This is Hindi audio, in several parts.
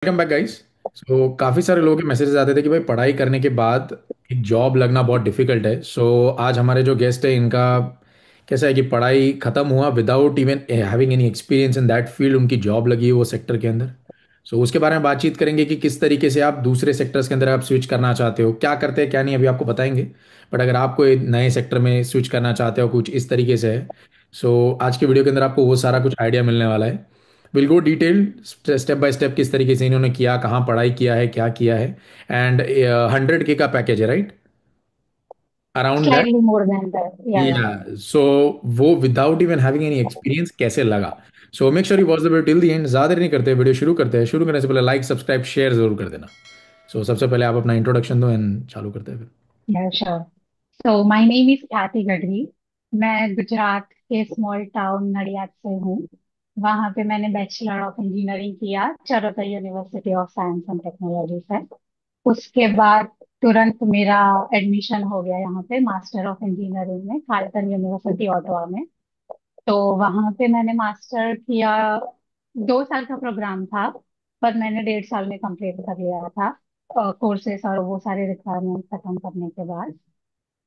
Welcome back guys. काफ़ी सारे लोगों के मैसेजेस आते थे कि भाई पढ़ाई करने के बाद एक जॉब लगना बहुत डिफिकल्ट है। आज हमारे जो गेस्ट है इनका कैसा है कि पढ़ाई ख़त्म हुआ without even having any experience in that field, उनकी जॉब लगी है वो सेक्टर के अंदर। उसके बारे में बातचीत करेंगे कि किस तरीके से आप दूसरे सेक्टर्स के अंदर आप स्विच करना चाहते हो, क्या करते हैं क्या नहीं, अभी आपको बताएंगे। बट अगर आप कोई नए सेक्टर में स्विच करना चाहते हो कुछ इस तरीके से है, आज के वीडियो के अंदर आपको वो सारा कुछ आइडिया मिलने वाला है। Will go detail step by step किस तरीके से इन्होंने किया, कहाँ पढ़ाई किया है, क्या किया है। एंड 100K का पैकेज है, right? Around that. Slightly more than that. Yeah, yeah. या सो वो without even having any experience कैसे लगा। Make sure you watch the video till the end. ज़्यादा देर नहीं करते, वीडियो शुरू करते हैं। शुरू करने से पहले लाइक सब्सक्राइब शेयर जरूर कर देना। सबसे पहले आप अपना इंट्रोडक्शन दो एंड चालू करते हैं फिर। Yeah, sure. So my name is ख्याति गढ़वी। मैं गुजरात के स्मॉल टाउन नडियाद से हूँ। वहाँ पे मैंने बैचलर ऑफ इंजीनियरिंग किया Charotar university of science and technology से। उसके बाद तुरंत मेरा एडमिशन हो गया यहाँ पे मास्टर ऑफ इंजीनियरिंग में खालिद यूनिवर्सिटी ऑटवा में। तो वहाँ पे मैंने मास्टर किया। 2 साल का प्रोग्राम था, पर मैंने 1.5 साल में कंप्लीट कर लिया था कोर्सेस और वो सारे रिक्वायरमेंट खत्म करने के बाद।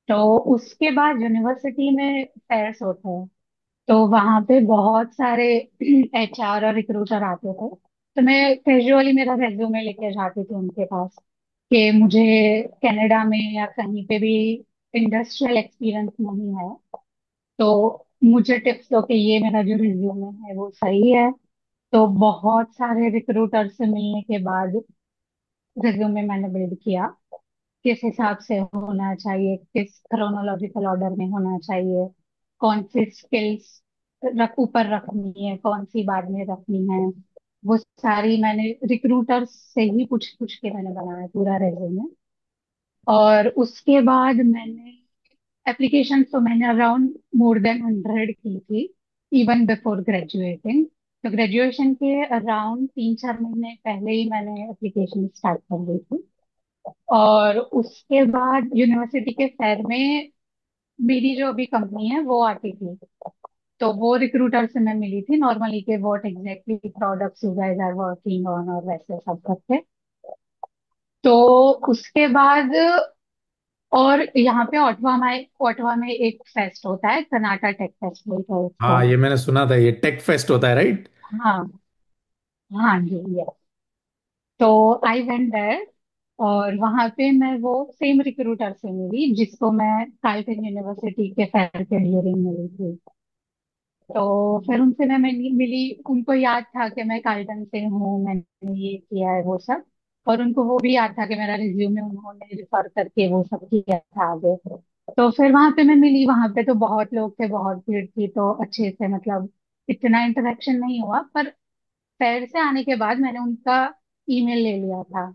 तो उसके बाद यूनिवर्सिटी में फेयर्स होते हैं, तो वहाँ पे बहुत सारे एचआर और रिक्रूटर आते थे। तो मैं कैजुअली मेरा रेज्यूमे लेके जाती थी उनके पास कि मुझे कनाडा में या कहीं पे भी इंडस्ट्रियल एक्सपीरियंस नहीं है, तो मुझे टिप्स दो कि ये मेरा जो रिज्यूमे है वो सही है। तो बहुत सारे रिक्रूटर से मिलने के बाद रिज्यूमे मैंने बिल्ड किया, किस हिसाब से होना चाहिए, किस क्रोनोलॉजिकल ऑर्डर में होना चाहिए, कौन सी स्किल्स ऊपर रखनी है, कौन सी बाद में रखनी है। वो सारी मैंने रिक्रूटर से ही पूछ पूछ के मैंने बनाया पूरा रेज्यूमे। और उसके बाद मैंने एप्लीकेशन तो मैंने अराउंड मोर देन 100 की थी, इवन बिफोर ग्रेजुएटिंग। तो ग्रेजुएशन के अराउंड 3-4 महीने पहले ही मैंने एप्लीकेशन स्टार्ट कर दी थी। और उसके बाद यूनिवर्सिटी के फेयर में मेरी जो अभी कंपनी है वो आती थी, तो वो रिक्रूटर से मैं मिली थी नॉर्मली के what exactly products you guys are working on और वैसे सब करके। तो उसके बाद और यहाँ पे ओटावा में एक फेस्ट होता है, कर्नाटक टेक फेस्ट बोलते हैं उसको। हाँ, ये मैंने सुना था, ये टेक फेस्ट होता है, राइट? हाँ, हाँ जी, यस। तो आई वेंट देयर, और वहां पे मैं वो सेम रिक्रूटर से मिली जिसको मैं कार्लटन यूनिवर्सिटी के फेयर के ड्यूरिंग मिली थी। तो फिर उनसे मैं मिली। उनको याद था कि मैं कार्लटन से हूँ, मैंने ये किया है वो सब। और उनको वो भी याद था कि मेरा रिज्यूमे उन्होंने रिफर करके वो सब किया था आगे। तो फिर वहां पे मैं मिली, वहां पे तो बहुत लोग थे, बहुत भीड़ थी, तो अच्छे से मतलब इतना इंटरेक्शन नहीं हुआ। पर फेयर से आने के बाद मैंने उनका ईमेल ले लिया था।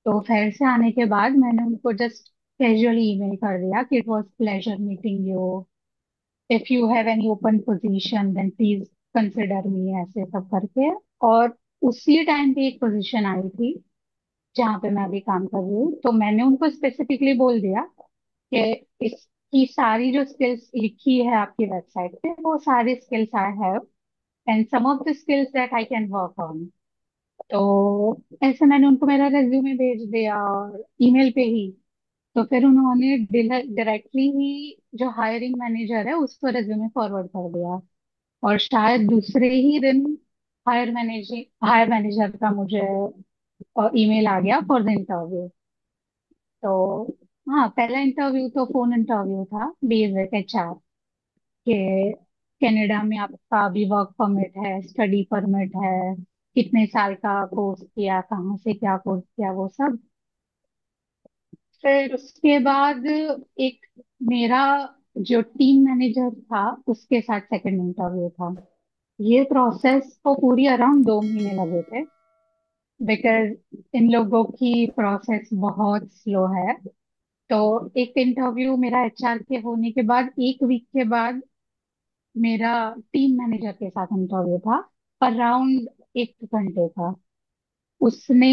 तो फेयर से आने के बाद मैंने उनको जस्ट कैजुअली ईमेल कर दिया कि it was pleasure meeting you, if you have any open position then please consider me, ऐसे सब करके। और उसी टाइम पे एक पोजीशन आई थी जहाँ पे मैं अभी काम कर रही हूँ, तो मैंने उनको स्पेसिफिकली बोल दिया कि इसकी सारी जो स्किल्स लिखी है आपकी वेबसाइट पे वो सारी skills I have, and some of the skills that I can work on. तो ऐसे मैंने उनको मेरा रेज्यूमे भेज दिया और ईमेल पे ही। तो फिर उन्होंने डायरेक्टली ही जो हायरिंग मैनेजर है उसको रेज्यूमे फॉरवर्ड कर दिया। और शायद दूसरे ही दिन हायर मैनेजर का मुझे ईमेल आ गया फॉर द इंटरव्यू। तो हाँ, पहला इंटरव्यू तो फोन इंटरव्यू था, बेसिक एचआर के कनाडा में आपका भी वर्क परमिट है, स्टडी परमिट है, कितने साल का कोर्स किया, कहाँ से क्या कोर्स किया, वो सब। फिर उसके बाद एक मेरा जो टीम मैनेजर था उसके साथ सेकंड इंटरव्यू था। ये प्रोसेस को पूरी अराउंड 2 महीने लगे थे, बिकॉज इन लोगों की प्रोसेस बहुत स्लो है। तो एक इंटरव्यू मेरा एचआर के होने के बाद 1 वीक के बाद मेरा टीम मैनेजर के साथ इंटरव्यू था, अराउंड 1 घंटे का। उसने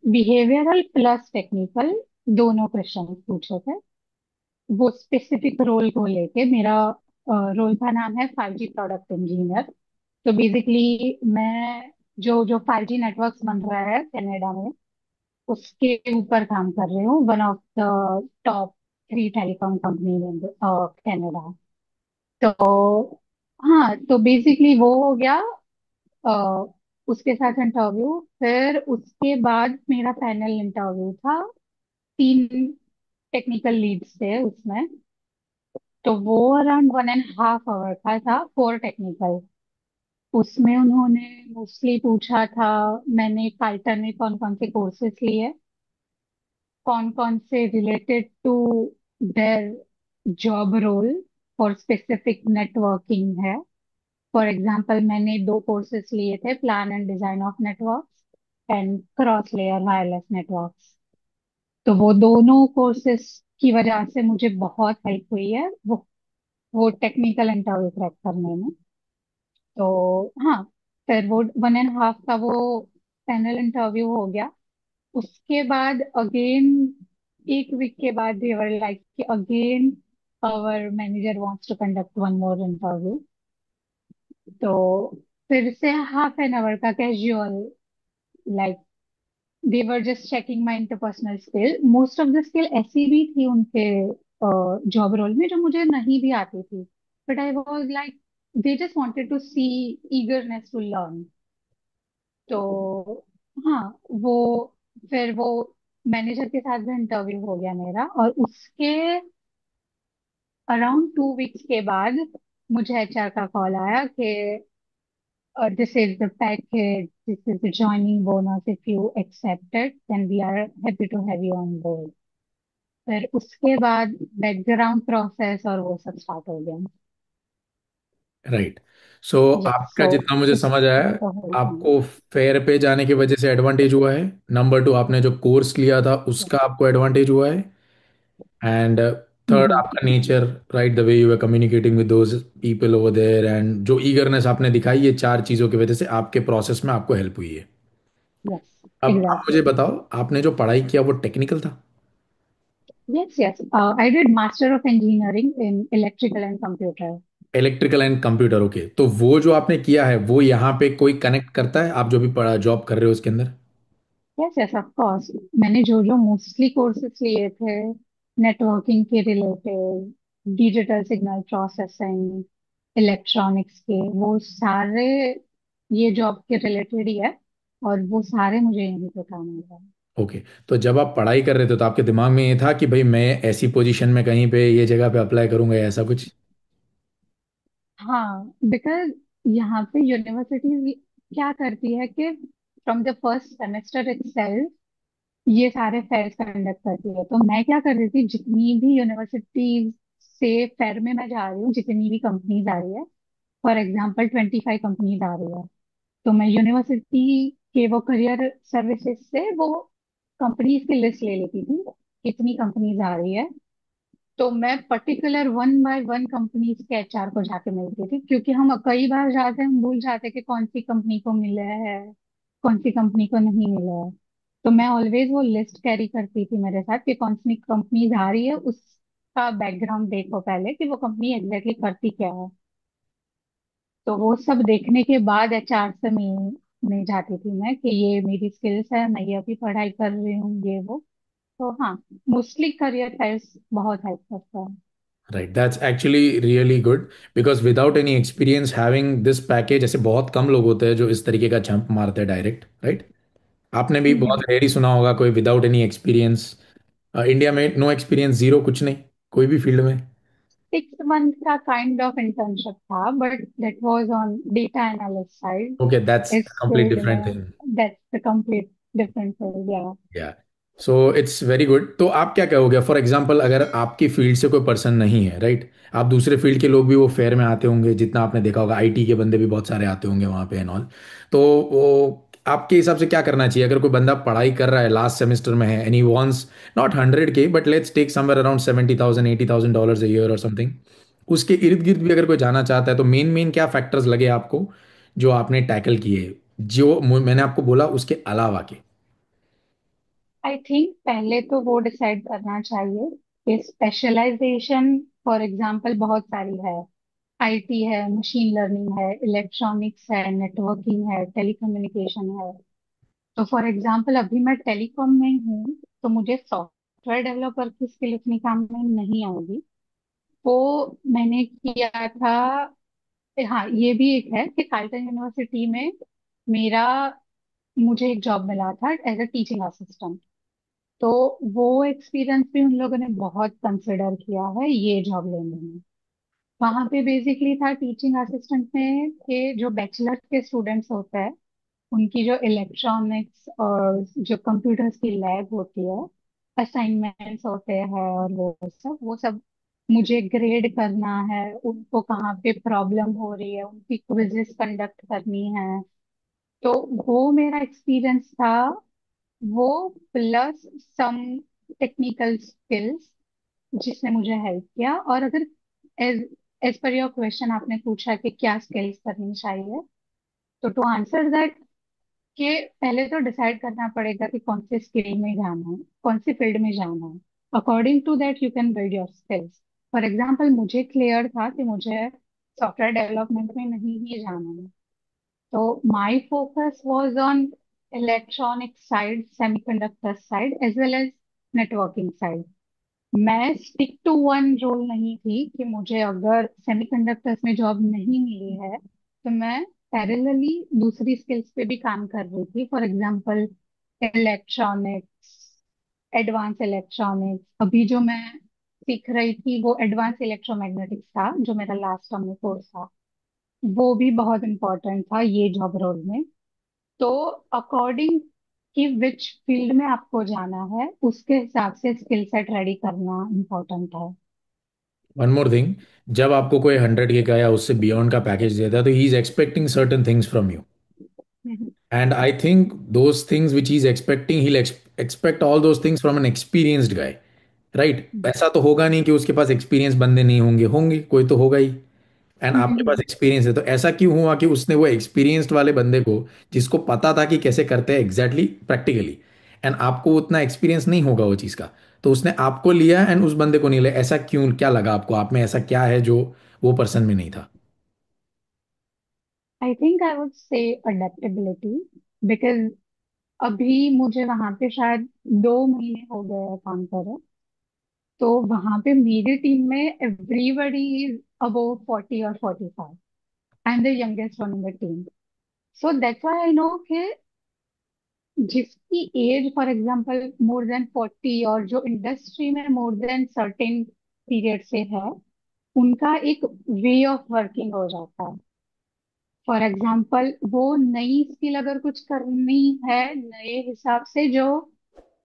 बिहेवियरल प्लस टेक्निकल दोनों क्वेश्चन पूछे थे, वो स्पेसिफिक रोल को लेके। मेरा रोल का नाम है 5G प्रोडक्ट इंजीनियर। तो बेसिकली मैं जो जो 5G नेटवर्क्स बन रहा है कनाडा में, उसके ऊपर काम कर रही हूँ। One of the top 3 telecom company in Canada. तो हाँ, तो बेसिकली वो हो गया। अ, उसके साथ इंटरव्यू, फिर उसके बाद मेरा फाइनल इंटरव्यू था। 3 टेक्निकल लीड्स थे उसमें। तो वो अराउंड 1.5 आवर का था, 4 टेक्निकल। उसमें उन्होंने मोस्टली पूछा था मैंने पाइथन में कौन कौन से कोर्सेज लिए, कौन कौन से related to their job role और स्पेसिफिक नेटवर्किंग है। फॉर एग्जांपल मैंने 2 कोर्सेज लिए थे, plan and design of networks and cross layer wireless networks. तो वो दोनों कोर्सेज की वजह से मुझे बहुत हेल्प हुई है वो टेक्निकल इंटरव्यू क्रैक करने में। तो हाँ, फिर वो 1.5 का वो पैनल इंटरव्यू हो गया। उसके बाद अगेन 1 वीक के बाद देवर लाइक कि again our manager wants to conduct one more interview. तो फिर से हाफ एन आवर का casual, like they were just checking my interpersonal skill. Most of the skill ऐसी भी थी उनके जॉब रोल में जो मुझे नहीं भी आती थी, but I was like they just wanted to see eagerness to learn. तो हाँ, वो फिर वो मैनेजर के साथ भी इंटरव्यू हो गया मेरा, और उसके अराउंड 2 वीक्स के बाद मुझे एचआर का कॉल आया कि this is the package, this is the joining bonus, if you accept it then we are happy to have you on board. फिर उसके बाद बैकग्राउंड प्रोसेस और वो सब स्टार्ट हो गया। राइट। सो यस, आपका सो जितना मुझे समझ आया, उसमें तो होल थिंग। आपको फेयर पे जाने की वजह से एडवांटेज हुआ है। नंबर टू, आपने जो कोर्स लिया था उसका आपको एडवांटेज हुआ है। And third, hmm. आपका nature, right, the way you are communicating with those people over there, and जो ईगरनेस आपने दिखाई, ये चार चीज़ों की वजह से आपके प्रोसेस में आपको हेल्प हुई है। यस, अब आप एग्जैक्टली। मुझे बताओ, आपने जो पढ़ाई किया वो टेक्निकल था? Yes, yes. I did Master of Engineering in Electrical and Computer. Electrical and computer, okay. तो वो जो आपने किया है वो यहाँ पे कोई कनेक्ट करता है, आप जो भी पढ़ा जॉब कर रहे हो उसके अंदर? Yes, yes, of course. मैंने जो जो मोस्टली कोर्सेज लिए थे नेटवर्किंग के related, digital signal processing, electronics के, वो सारे ये जॉब के रिलेटेड ही है, और वो सारे मुझे यहीं पे काम आ रहा है। ओके। तो जब आप पढ़ाई कर रहे थे तो आपके दिमाग में ये था कि भाई मैं ऐसी पोजीशन में कहीं पे ये जगह पे अप्लाई करूंगा या ऐसा कुछ? हाँ, बिकॉज यहाँ पे यूनिवर्सिटी क्या करती है कि from the first semester itself ये सारे फेयर कंडक्ट करती है। तो मैं क्या कर रही थी, जितनी भी यूनिवर्सिटी से फेयर में मैं जा रही हूँ, जितनी भी कंपनीज आ रही है, फॉर एग्जाम्पल 25 कंपनीज आ रही है, तो मैं यूनिवर्सिटी के वो करियर सर्विसेज से वो कंपनीज की लिस्ट ले लेती थी, कितनी कंपनीज आ रही है। तो मैं particular one by one companies के एचआर को जाके मिलती थी, क्योंकि हम कई बार जाते हैं, हम भूल जाते हैं कि कौन सी कंपनी को मिला है, कौन सी कंपनी को नहीं मिला है। तो मैं ऑलवेज वो लिस्ट कैरी करती थी मेरे साथ कि कौन सी कंपनीज आ रही है, उसका बैकग्राउंड देखो पहले कि वो कंपनी एग्जैक्टली करती क्या है। तो वो सब देखने के बाद एचआर से मिलने जाती थी मैं कि ये मेरी स्किल्स है, मैं ये अभी पढ़ाई कर रही हूँ, ये वो। तो हाँ, मोस्टली करियर फेयर्स बहुत हेल्प करता है। Right, that's actually really good. Because without any experience having this package, ऐसे बहुत कम लोग होते हैं जो इस तरीके का जंप मारते हैं डायरेक्ट, राइट। आपने भी बहुत हम्म। रेयर ही सुना होगा कोई विदाउट एनी एक्सपीरियंस, इंडिया में नो एक्सपीरियंस, जीरो, कुछ नहीं, कोई भी फील्ड में। 6 मंथ का काइंड ऑफ इंटर्नशिप था, but that was on data analyst side. Okay, that's इस कंप्लीट फील्ड डिफरेंट में thing. That's the complete different field, या। या, सो इट्स वेरी गुड। तो आप क्या कहोगे, फॉर एग्जांपल अगर आपकी फील्ड से कोई पर्सन नहीं है, राइट, आप दूसरे फील्ड के लोग भी वो फेयर में आते होंगे, जितना आपने देखा होगा आईटी के बंदे भी बहुत सारे आते होंगे वहाँ पे एंड ऑल। तो वो आपके हिसाब से क्या करना चाहिए अगर कोई बंदा पढ़ाई कर रहा है, लास्ट सेमेस्टर में है, and he wants not 100K but let's take somewhere around 70,000 $80,000 a year और समथिंग, उसके इर्द गिर्द भी अगर कोई जाना चाहता है, तो मेन मेन क्या फैक्टर्स लगे आपको जो आपने टैकल किए, जो मैंने आपको बोला उसके अलावा के? आई थिंक पहले तो वो डिसाइड करना चाहिए कि स्पेशलाइजेशन फॉर एग्जांपल बहुत सारी है। आईटी है, मशीन लर्निंग है, इलेक्ट्रॉनिक्स है, नेटवर्किंग है, टेलीकम्युनिकेशन है। तो फॉर एग्जांपल अभी मैं टेलीकॉम में हूँ, तो मुझे सॉफ्टवेयर डेवलपर की स्किल उतनी काम में नहीं आएगी। वो मैंने किया था। हाँ, ये भी एक है कि कार्लटन यूनिवर्सिटी में मेरा मुझे एक जॉब मिला था एज अ टीचिंग असिस्टेंट। तो वो एक्सपीरियंस भी उन लोगों ने बहुत कंसिडर किया है ये जॉब लेने में। वहां पे बेसिकली था टीचिंग असिस्टेंट में के जो बैचलर के स्टूडेंट्स होते हैं, उनकी जो इलेक्ट्रॉनिक्स और जो कंप्यूटर्स की लैब होती है, असाइनमेंट्स होते हैं और वो सब मुझे ग्रेड करना है। उनको कहाँ पे प्रॉब्लम हो रही है, उनकी क्विजेस कंडक्ट करनी है। तो वो मेरा एक्सपीरियंस था। वो प्लस सम टेक्निकल स्किल्स जिसने मुझे हेल्प किया। और अगर as as per your question आपने पूछा कि क्या स्किल्स करनी चाहिए, तो टू आंसर दैट, कि पहले तो डिसाइड करना पड़ेगा कि कौन से स्किल में जाना है, कौन सी फील्ड में जाना है। According to that you can build your skills. For example मुझे क्लियर था कि मुझे सॉफ्टवेयर डेवलपमेंट में नहीं ही जाना है। तो my focus was on electronic side, semiconductor side, as well as networking side. मैं स्टिक टू वन रोल नहीं थी कि मुझे अगर सेमीकंडक्टर्स में जॉब नहीं मिली है तो मैं पैरेलली दूसरी स्किल्स पे भी काम कर रही थी। For example electronics, advance electronics. अभी जो मैं सीख रही थी वो एडवांस इलेक्ट्रोमैग्नेटिक्स था, जो मेरा लास्ट टर्म में कोर्स था। वो भी बहुत इंपॉर्टेंट था ये जॉब रोल में। तो अकॉर्डिंग कि विच फील्ड में आपको जाना है, उसके हिसाब से स्किल सेट रेडी करना इम्पोर्टेंट है। वन मोर थिंग, जब आपको कोई 100K का या उससे बियॉन्ड का पैकेज देता है तो he is expecting certain things from you, hmm. And I think those things which he is expecting he expect all those things from N experienced guy, right? ऐसा तो होगा नहीं कि उसके पास एक्सपीरियंस बंदे नहीं होंगे, होंगे, कोई तो होगा ही। एंड आपके पास हम्म। एक्सपीरियंस है, तो ऐसा क्यों हुआ कि उसने वो एक्सपीरियंस्ड वाले बंदे को, जिसको पता था कि कैसे करते हैं एग्जैक्टली प्रैक्टिकली, एंड आपको उतना एक्सपीरियंस नहीं होगा वो चीज़ का, तो उसने आपको लिया एंड उस बंदे को नहीं लिया? ऐसा क्यों, क्या लगा आपको, आप में ऐसा क्या है जो वो पर्सन में नहीं था? आई थिंक आई वुड से अडेप्टेबिलिटी। बिकॉज अभी मुझे वहां पे शायद 2 महीने हो गए हैं काम करे। तो वहां पे मेरी टीम में एवरीबडी इज अबव 40 और 45। I am the youngest one in the team. So that's why I know कि जिसकी age for example more than 40 और जो इंडस्ट्री में मोर देन सर्टेन पीरियड से है, उनका एक वे ऑफ वर्किंग हो जाता है। फॉर एग्जाम्पल वो नई स्किल अगर कुछ करनी है नए हिसाब से, जो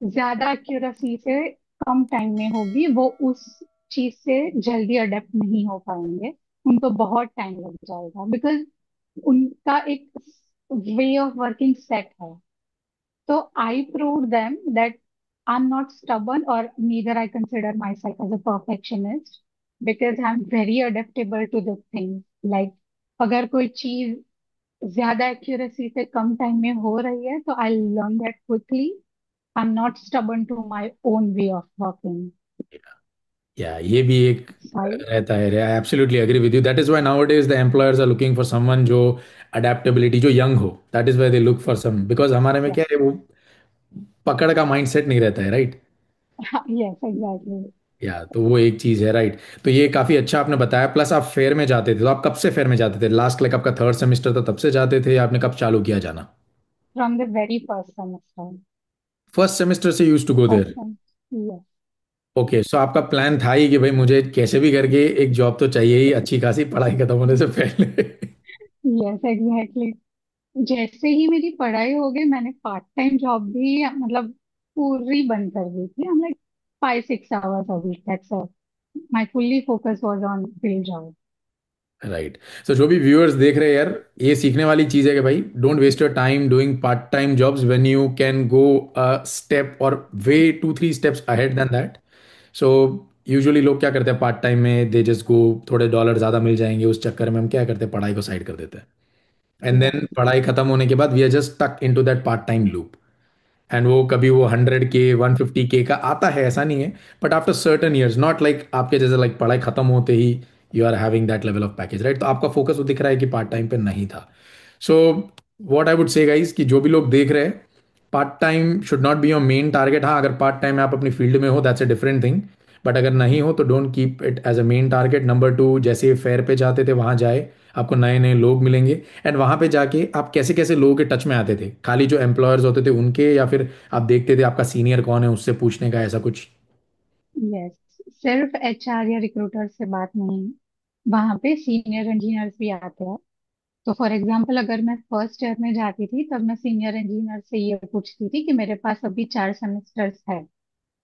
ज्यादा एक्यूरेसी से कम टाइम में होगी, वो उस चीज से जल्दी अडेप्ट नहीं हो पाएंगे। उनको बहुत टाइम लग जाएगा बिकॉज उनका एक वे ऑफ वर्किंग सेट है। तो I proved them that I'm not stubborn, or neither I consider myself as a perfectionist, because I'm very adaptable to the things. Like अगर कोई चीज ज्यादा एक्यूरेसी से कम टाइम में हो रही है तो I learn that quickly. I am not stubborn to my own way of working. या ये भी एक आई रहता है। I absolutely agree with you, that is why nowadays the employers are looking for someone जो अडेप्टेबिलिटी, जो यंग हो, that is why they look for some, because हमारे में क्या है, वो पकड़ का माइंडसेट नहीं रहता है, राइट? Yes exactly. या तो वो एक चीज है, राइट? तो ये काफी अच्छा आपने बताया। प्लस आप फेयर में जाते थे, तो आप कब से फेयर में जाते थे? लास्ट लाइक आपका थर्ड सेमेस्टर था तब से जाते थे, या आपने कब चालू किया जाना? From the very first semester. First semester से use to go there? First yes. Okay, so आपका प्लान था ही कि भाई मुझे कैसे भी करके एक जॉब तो चाहिए ही, अच्छी खासी पढ़ाई खत्म होने से पहले। Yes exactly. जैसे ही मेरी पढ़ाई हो गई, मैंने पार्ट टाइम जॉब भी मतलब पूरी बंद कर दी थी। हम like 5-6 hours a week, that's all. My fully focus was on field job. Right. So जो भी व्यूअर्स देख रहे हैं यार, ये सीखने वाली चीज़ है कि भाई don't waste your time doing part time jobs when you can go a step और way 2-3 steps ahead than that. So usually लोग क्या करते हैं पार्ट टाइम में, दे जस्ट गो, थोड़े डॉलर ज़्यादा मिल जाएंगे, उस चक्कर में हम क्या करते हैं, पढ़ाई को साइड कर देते हैं। And Yes. देन पढ़ाई खत्म होने के बाद we are just tuck into that part time loop, and वो कभी वो 100K 150K का आता है, ऐसा नहीं है, but after certain years, not like आपके जैसे लाइक पढ़ाई खत्म होते ही you are having that level of package, right? तो आपका फोकस वो दिख रहा है कि पार्ट टाइम पे नहीं था। So what I would say guys, कि जो भी लोग देख रहे हैं, part time should not be your main target. हाँ, अगर पार्ट टाइम आप अपनी फील्ड में हो, that's a different thing. But अगर नहीं हो तो don't keep it as a main target. Number two, जैसे फेयर पे जाते थे वहां जाए, आपको नए नए लोग मिलेंगे। एंड वहां पे जाके आप कैसे कैसे लोगों के टच में आते थे? खाली जो एम्प्लॉयर्स होते थे उनके, या फिर आप देखते थे आपका सीनियर कौन है उससे पूछने का, ऐसा कुछ? यस, सिर्फ एचआर या रिक्रूटर से बात नहीं, वहां पे सीनियर इंजीनियर्स भी आते हैं। तो फॉर एग्जाम्पल, अगर मैं फर्स्ट ईयर में जाती थी तब मैं सीनियर इंजीनियर से ये पूछती थी कि मेरे पास अभी 4 सेमेस्टर्स है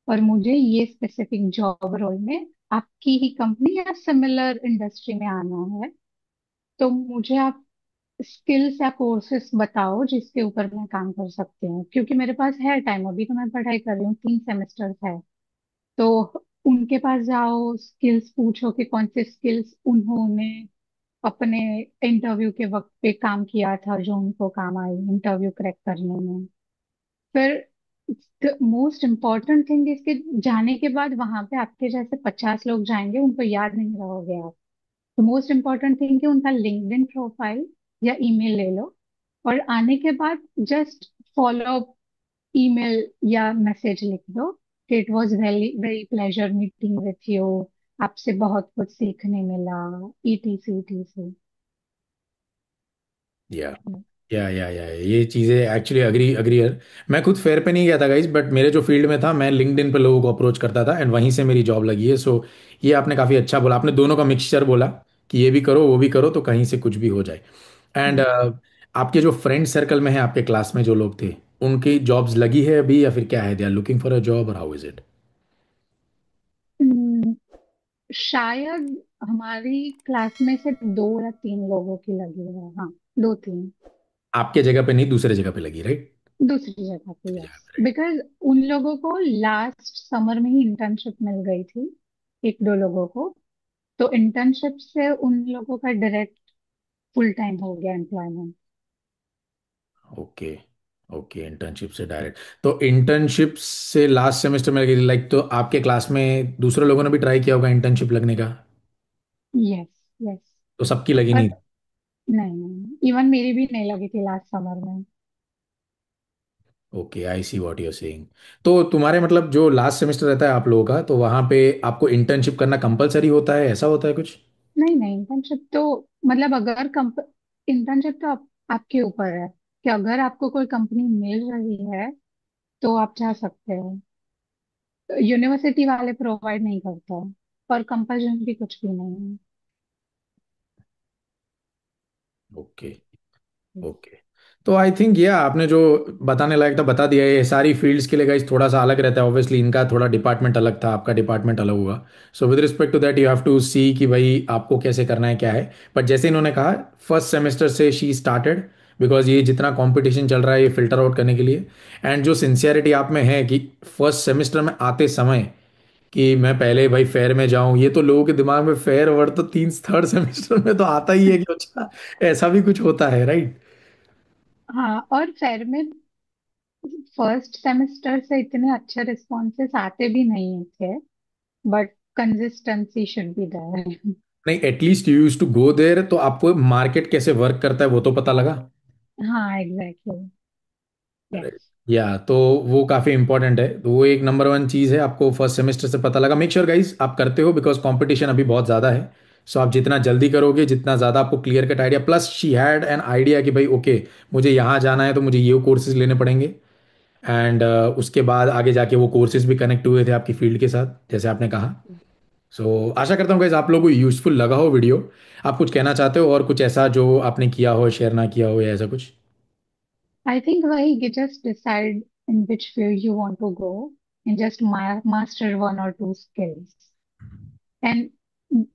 और मुझे ये स्पेसिफिक जॉब रोल में आपकी ही कंपनी या सिमिलर इंडस्ट्री में आना है। तो मुझे आप स्किल्स या कोर्सेस बताओ जिसके ऊपर मैं काम कर सकती हूँ, क्योंकि मेरे पास है टाइम, अभी तो मैं पढ़ाई कर रही हूँ, 3 सेमेस्टर्स है। तो उनके पास जाओ, स्किल्स पूछो कि कौन से स्किल्स उन्होंने अपने इंटरव्यू के वक्त पे काम किया था जो उनको काम आई इंटरव्यू क्रैक करने में। फिर मोस्ट इम्पोर्टेंट थिंग इसके जाने के बाद वहां पे आपके जैसे 50 लोग जाएंगे, उनको याद नहीं रहोगे आप। तो मोस्ट इम्पोर्टेंट थिंग कि उनका लिंक्डइन प्रोफाइल या ईमेल ले लो, और आने के बाद जस्ट फॉलो अप ईमेल या मैसेज लिख दो कि it was very very pleasure meeting with you, आपसे बहुत कुछ सीखने मिला, ईटीसी ईटीसी। या ये चीज़ें एक्चुअली अग्री अग्री है। मैं खुद फेयर पे नहीं गया था गाइज, बट मेरे जो फील्ड में था, मैं लिंक्डइन पे लोगों को अप्रोच करता था एंड वहीं से मेरी जॉब लगी है। सो ये आपने काफ़ी अच्छा बोला, आपने दोनों का मिक्सचर बोला कि ये भी करो वो भी करो, तो कहीं से कुछ भी हो जाए। एंड आपके जो फ्रेंड सर्कल में है, आपके क्लास में जो लोग थे, उनकी जॉब्स लगी है अभी, या फिर क्या है, they are looking for a job, और हाउ इज इट? शायद हमारी क्लास में से 2 या 3 लोगों की लगी है, हाँ, 2 3। आपके जगह पे नहीं, दूसरे जगह पे लगी, राइट? दूसरी जगह पे, यस, बिकॉज उन लोगों को लास्ट समर में ही इंटर्नशिप मिल गई थी, 1 2 लोगों को। तो इंटर्नशिप से उन लोगों का डायरेक्ट फुल टाइम हो गया एम्प्लॉयमेंट। ओके। ओके, इंटर्नशिप से डायरेक्ट। तो इंटर्नशिप से लास्ट सेमेस्टर में लगी थी, लाइक, तो आपके क्लास में दूसरे लोगों ने भी ट्राई किया होगा इंटर्नशिप लगने का? Yes yes. तो सबकी लगी पर नहीं? नहीं नहीं, इवन मेरी भी नहीं लगी थी लास्ट समर में। Okay, I see what you are saying. तो तुम्हारे मतलब जो लास्ट सेमेस्टर रहता है आप लोगों का, तो वहां पे आपको इंटर्नशिप करना कंपलसरी होता है, ऐसा होता है कुछ? नहीं नहीं, इंटर्नशिप तो मतलब अगर इंटर्नशिप तो आपके ऊपर है कि अगर आपको कोई कंपनी मिल रही है तो आप जा सकते हो। यूनिवर्सिटी वाले प्रोवाइड नहीं करता, और कंपल्शन भी कुछ भी नहीं ओके। है। ओके। तो आई थिंक ये आपने जो बताने लायक था बता दिया। ये सारी फील्ड्स के लिए गाइस थोड़ा सा अलग रहता है, ऑब्वियसली इनका थोड़ा डिपार्टमेंट अलग था, आपका डिपार्टमेंट अलग हुआ। So with respect to that you have to see कि भाई आपको कैसे करना है, क्या है। बट जैसे इन्होंने कहा, फर्स्ट सेमेस्टर से शी स्टार्टेड, बिकॉज ये जितना कंपटीशन चल रहा है ये फिल्टर आउट करने के लिए। एंड जो सिंसियरिटी आप में है कि फर्स्ट सेमेस्टर में आते समय कि मैं पहले भाई फेयर में जाऊं, ये तो लोगों के दिमाग में फेयर वर्ड तो तीन थर्ड सेमेस्टर में तो आता ही है कि अच्छा ऐसा भी कुछ होता है, राइट? हाँ, और फेयर में फर्स्ट सेमेस्टर से इतने अच्छे रिस्पॉन्सेस आते भी नहीं थे, but consistency should be there. नहीं, at least you use to go there, तो आपको मार्केट कैसे वर्क करता है वो तो पता लगा। हाँ एग्जैक्टली। Right. यस। या तो वो काफ़ी इंपॉर्टेंट है, तो वो एक नंबर वन चीज़ है, आपको फर्स्ट सेमेस्टर से पता लगा। मेक श्योर गाइस आप करते हो, बिकॉज कंपटीशन अभी बहुत ज़्यादा है। सो आप जितना जल्दी करोगे, जितना ज़्यादा आपको clear cut idea, plus she had an idea कि भाई ओके, मुझे यहाँ जाना है तो मुझे ये कोर्सेज लेने पड़ेंगे। एंड उसके बाद आगे जाके वो कोर्सेज भी कनेक्ट हुए थे आपकी फील्ड के साथ, जैसे आपने कहा। सो आशा करता हूँ गाइस आप लोगों को यूजफुल लगा हो वीडियो। आप कुछ कहना चाहते हो और कुछ ऐसा जो आपने किया हो, शेयर ना किया हो, या ऐसा कुछ? आई थिंक वही कि just decide in which field you want to go and just master 1 or 2 skills, and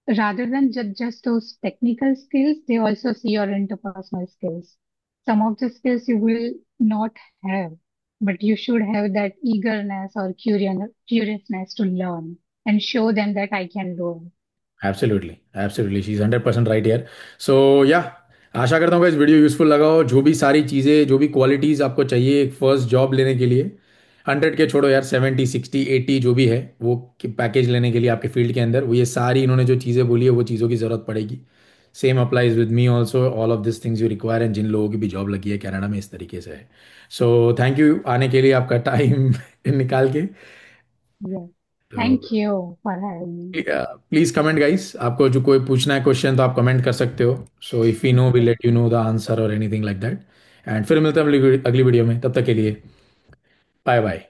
rather than just those technical skills, they also see your interpersonal skills. Some of the skills you will not have, but you should have that eagerness or curiousness to learn and show them that I can do it. Absolutely, absolutely, she is 100% right here. So या आशा करता हूँ इस वीडियो यूजफुल लगा हो। जो भी सारी चीज़ें, जो भी क्वालिटीज़ आपको चाहिए एक फर्स्ट जॉब लेने के लिए, 100 के छोड़ो यार, 70 60 80 जो भी है वो पैकेज लेने के लिए आपके फील्ड के अंदर, वो ये सारी इन्होंने जो चीज़ें बोली है वो चीज़ों की ज़रूरत पड़ेगी। Same applies with me also, all of this things you require, and जिन लोगों की भी जॉब लगी है कनाडा में इस तरीके से है। सो थैंक यू आने के लिए, आपका टाइम निकाल के। यस, तो thank you for having please comment guys, आपको जो कोई पूछना है क्वेश्चन तो आप कमेंट कर सकते हो। So if you know will me. Let you know the answer और एनीथिंग लाइक दैट। एंड फिर मिलते हैं अगली अगली वीडियो में, तब तक के लिए बाय बाय।